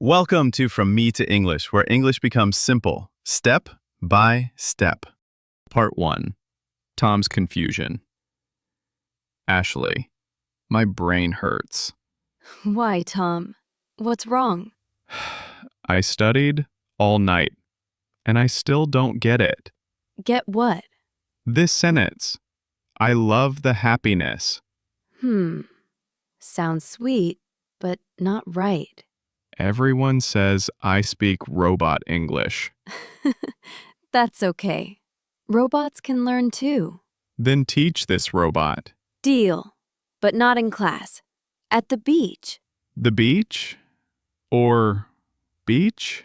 Welcome to From Me to English, where English becomes simple, step by step. Part 1. Tom's confusion. Ashley, my brain hurts. Why, Tom? What's wrong? I studied all night, and I still don't get it. Get what? This sentence. I love the happiness. Sounds sweet, but not right. Everyone says I speak robot English. That's okay. Robots can learn too. Then teach this robot. Deal. But not in class. At the beach. The beach? Or beach?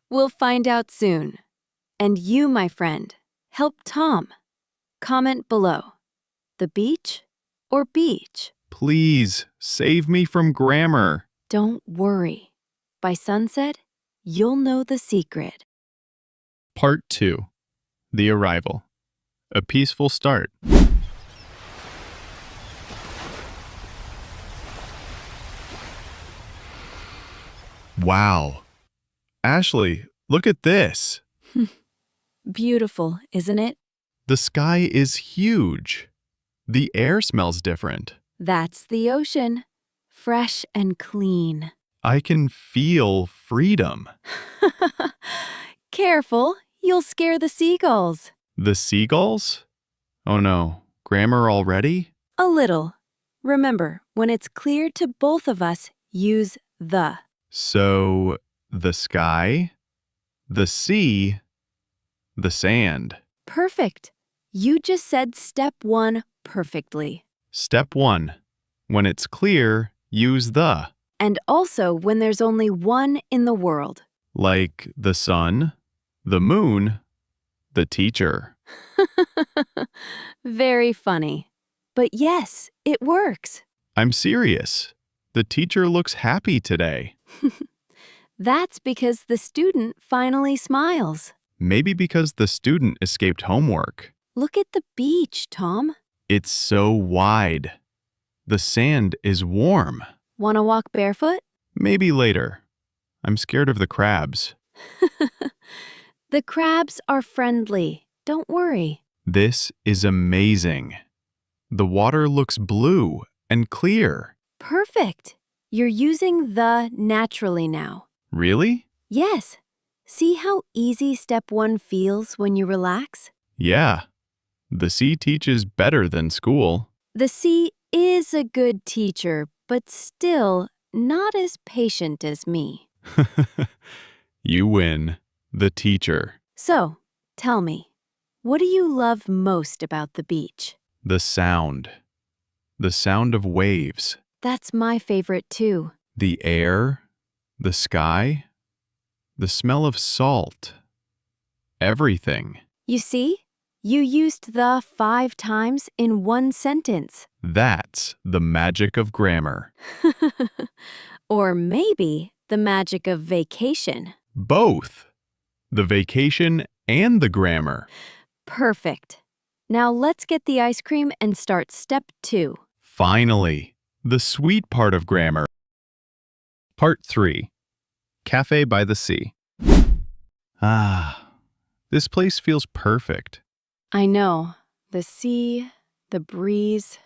We'll find out soon. And you, my friend, help Tom. Comment below. The beach or beach? Please, save me from grammar. Don't worry. By sunset, you'll know the secret. Part 2. The Arrival. A Peaceful Start. Wow. Ashley, look at this. Beautiful, isn't it? The sky is huge. The air smells different. That's the ocean. Fresh and clean. I can feel freedom. Careful, you'll scare the seagulls. The seagulls? Oh no, grammar already? A little. Remember, when it's clear to both of us, use the. So, the sky, the sea, the sand. Perfect. You just said step 1 perfectly. Step 1. When it's clear, use the. And also when there's only one in the world. Like the sun, the moon, the teacher. Very funny. But yes, it works. I'm serious. The teacher looks happy today. That's because the student finally smiles. Maybe because the student escaped homework. Look at the beach, Tom. It's so wide. The sand is warm. Want to walk barefoot? Maybe later. I'm scared of the crabs. The crabs are friendly. Don't worry. This is amazing. The water looks blue and clear. Perfect. You're using the naturally now. Really? Yes. See how easy step 1 feels when you relax? Yeah. The sea teaches better than school. The sea is a good teacher, but still not as patient as me. You win. The teacher. So, tell me, what do you love most about the beach? The sound. The sound of waves. That's my favorite too. The air. The sky. The smell of salt. Everything. You see? You used the 5 times in one sentence. That's the magic of grammar. Or maybe the magic of vacation. Both. The vacation and the grammar. Perfect. Now let's get the ice cream and start step 2. Finally, the sweet part of grammar. Part 3. Cafe by the Sea. Ah, this place feels perfect. I know. The sea, the breeze,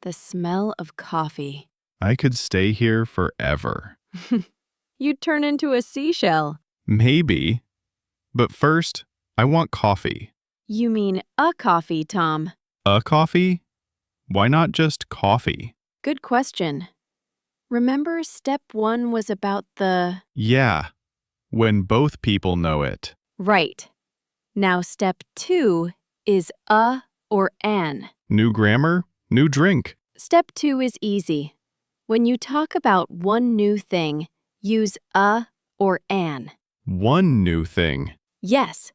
the smell of coffee. I could stay here forever. You'd turn into a seashell. Maybe. But first, I want coffee. You mean a coffee, Tom. A coffee? Why not just coffee? Good question. Remember step 1 was about the... Yeah, when both people know it. Right. Now step 2 is a or an. New grammar, new drink. Step 2 is easy. When you talk about one new thing, use a or an. One new thing. Yes.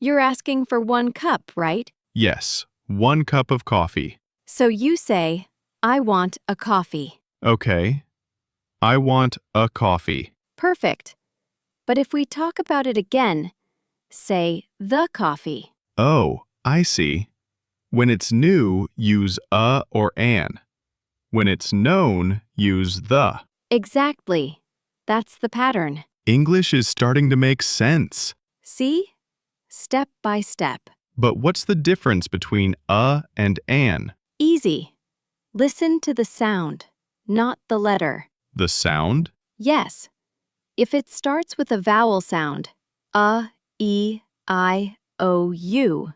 You're asking for 1 cup, right? Yes, 1 cup of coffee. So you say, I want a coffee. Okay. I want a coffee. Perfect. But if we talk about it again, say the coffee. Oh, I see. When it's new, use a or an. When it's known, use the. Exactly. That's the pattern. English is starting to make sense. See? Step by step. But what's the difference between and an? Easy. Listen to the sound, not the letter. The sound? Yes. If it starts with a vowel sound, e, I, o, u,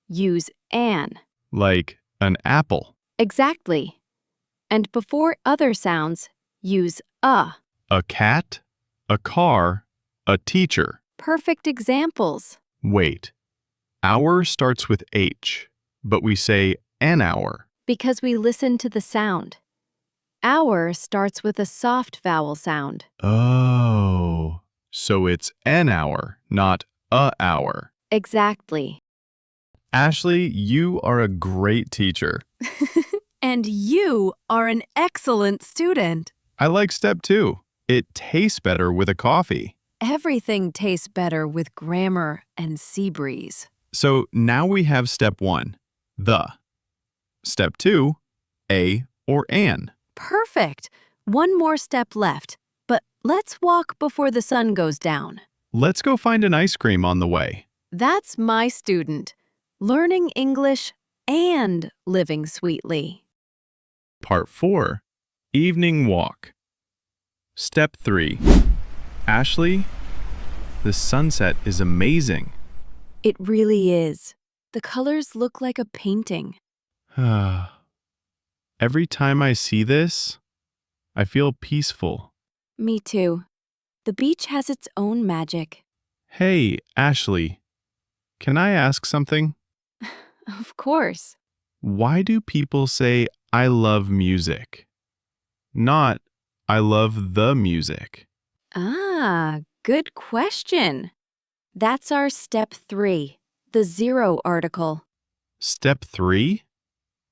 use an. Like an apple. Exactly. And before other sounds, use a. A cat, a car, a teacher. Perfect examples. Wait. Hour starts with H, but we say an hour. Because we listen to the sound. Hour starts with a soft vowel sound. Oh. So it's an hour, not a hour. Exactly. Ashley, you are a great teacher. And you are an excellent student. I like step 2. It tastes better with a coffee. Everything tastes better with grammar and sea breeze. So now we have step 1, the. Step 2, a or an. Perfect. One more step left, but let's walk before the sun goes down. Let's go find an ice cream on the way. That's my student, learning English and living sweetly. Part 4, evening walk. Step 3, Ashley, the sunset is amazing. It really is. The colors look like a painting. Every time I see this, I feel peaceful. Me too. The beach has its own magic. Hey, Ashley, can I ask something? Of course. Why do people say, I love music? Not, I love the music. Good question. That's our step 3, the zero article. Step 3?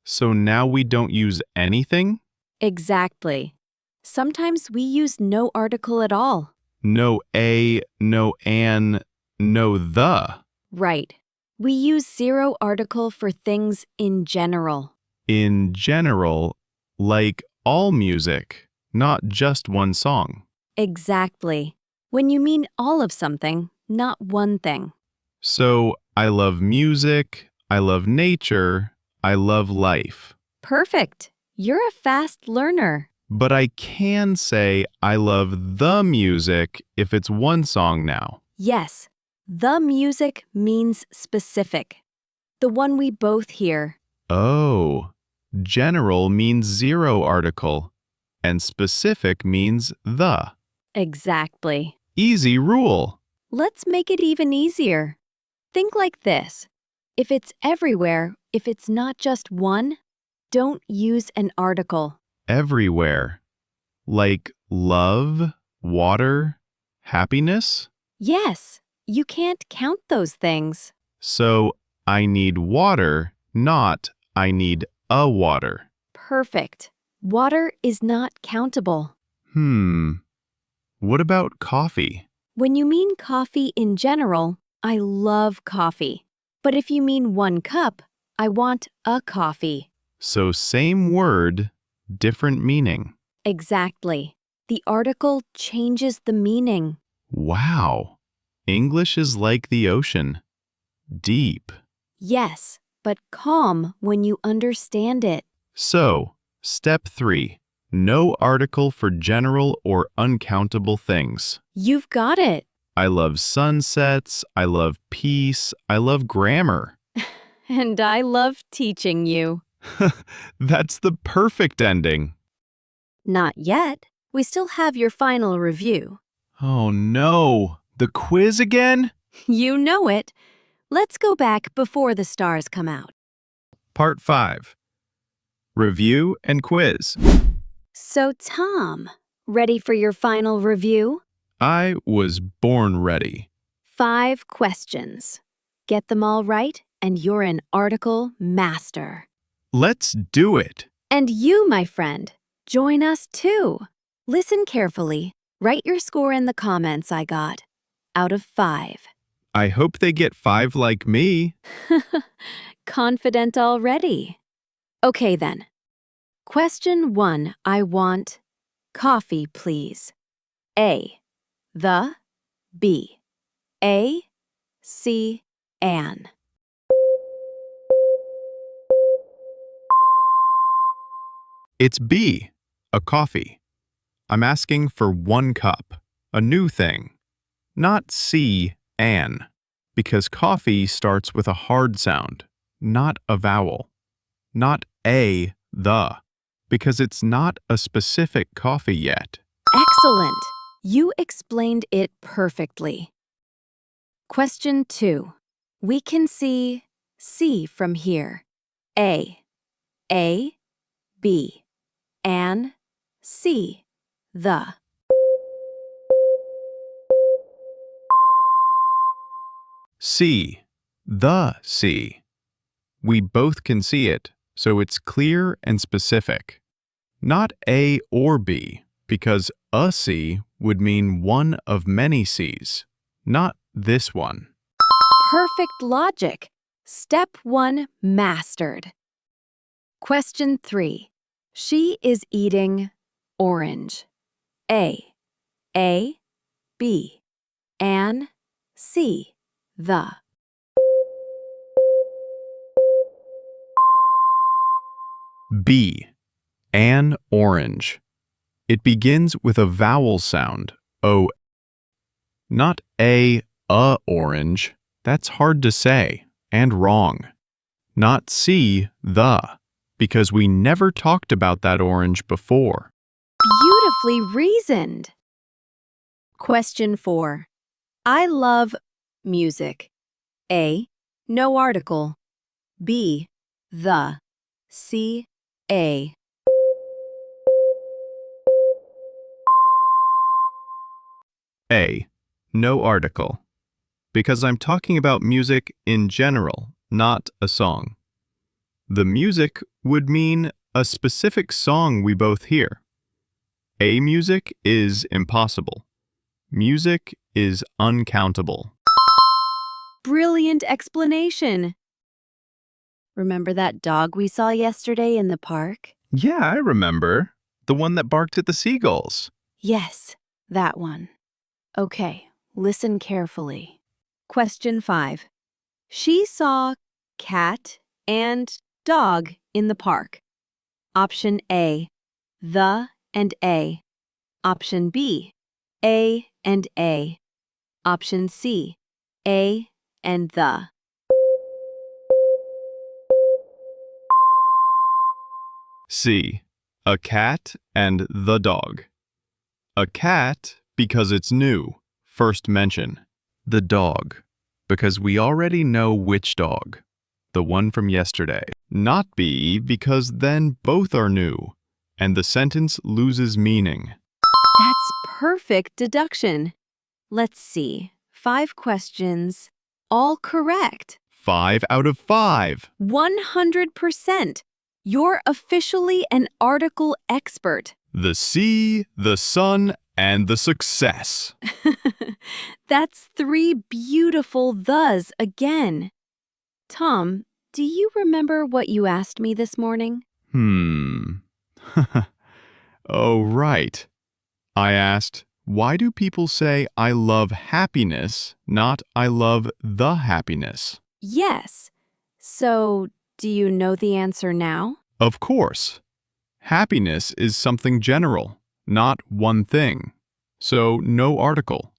So now we don't use anything? Exactly. Sometimes we use no article at all. No a, no an, no the. Right. We use zero article for things in general. In general, like all music, not just one song. Exactly. When you mean all of something, not one thing. So I love music, I love nature, I love life. Perfect. You're a fast learner. But I can say I love the music if it's one song now. Yes, the music means specific. The one we both hear. Oh, general means zero article, and specific means the. Exactly. Easy rule. Let's make it even easier. Think like this. If it's everywhere, if it's not just one, don't use an article. Everywhere. Like love, water, happiness. Yes, you can't count those things. So I need water, not I need a water. Perfect. Water is not countable. What about coffee? When you mean coffee in general, I love coffee. But if you mean one cup, I want a coffee. So same word, different meaning. Exactly. The article changes the meaning. Wow. English is like the ocean. Deep. Yes, but calm when you understand it. So, step 3. No article for general or uncountable things. You've got it. I love sunsets, I love peace, I love grammar. And I love teaching you. That's the perfect ending. Not yet. We still have your final review. Oh no, the quiz again? You know it. Let's go back before the stars come out. Part 5. Review and quiz. So, Tom, ready for your final review? I was born ready. 5 questions. Get them all right, and you're an article master. Let's do it. And you, my friend, join us too. Listen carefully. Write your score in the comments I got. Out of 5. I hope they get 5 like me. Confident already. Okay then. Question 1, I want coffee, please. A. The. B. A. C. An. It's B, a coffee. I'm asking for 1 cup, a new thing. Not C, an, because coffee starts with a hard sound, not a vowel. Not A, the, because it's not a specific coffee yet. Excellent! You explained it perfectly. Question 2. We can see C from here. A. B. An. C. The. C, the C. We both can see it, so it's clear and specific. Not A or B, because a C would mean one of many Cs, not this one. Perfect logic. Step 1 mastered. Question 3. She is eating orange. A. B. An. C. The. B, an orange. It begins with a vowel sound, O. Not a orange. That's hard to say and wrong. Not C, the, because we never talked about that orange before. Beautifully reasoned. Question 4. I love music. A. No article. B. The. C. A. A, no article. Because I'm talking about music in general, not a song. The music would mean a specific song we both hear. A music is impossible. Music is uncountable. Brilliant explanation. Remember that dog we saw yesterday in the park? Yeah, I remember. The one that barked at the seagulls. Yes, that one. Okay, listen carefully. Question 5. She saw cat and dog in the park. Option A, the and A. Option B, A and A. Option C, A and the. C, a cat and the dog. A cat because it's new, first mention. The dog, because we already know which dog, the one from yesterday. Not B, because then both are new, and the sentence loses meaning. That's perfect deduction. Let's see. 5 questions, all correct. 5 out of 5. 100%. You're officially an article expert. The sea, the sun, and the success. That's 3 beautiful thes again. Tom, do you remember what you asked me this morning? Oh, right. I asked, why do people say I love happiness, not I love the happiness? Yes. So, do you know the answer now? Of course. Happiness is something general, not one thing. So, no article.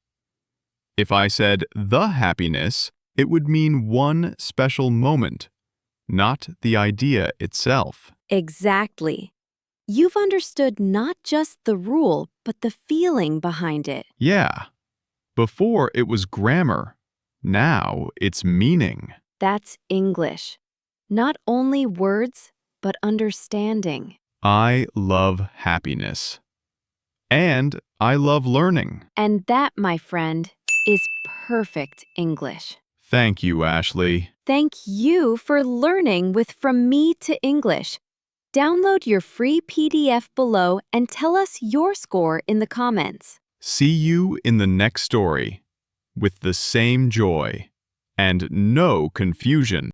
If I said the happiness, it would mean one special moment, not the idea itself. Exactly. You've understood not just the rule, but the feeling behind it. Yeah. Before it was grammar. Now it's meaning. That's English. Not only words, but understanding. I love happiness. And I love learning. And that, my friend, is perfect English. Thank you, Ashley. Thank you for learning with From Me to English. Download your free PDF below and tell us your score in the comments. See you in the next story with the same joy and no confusion.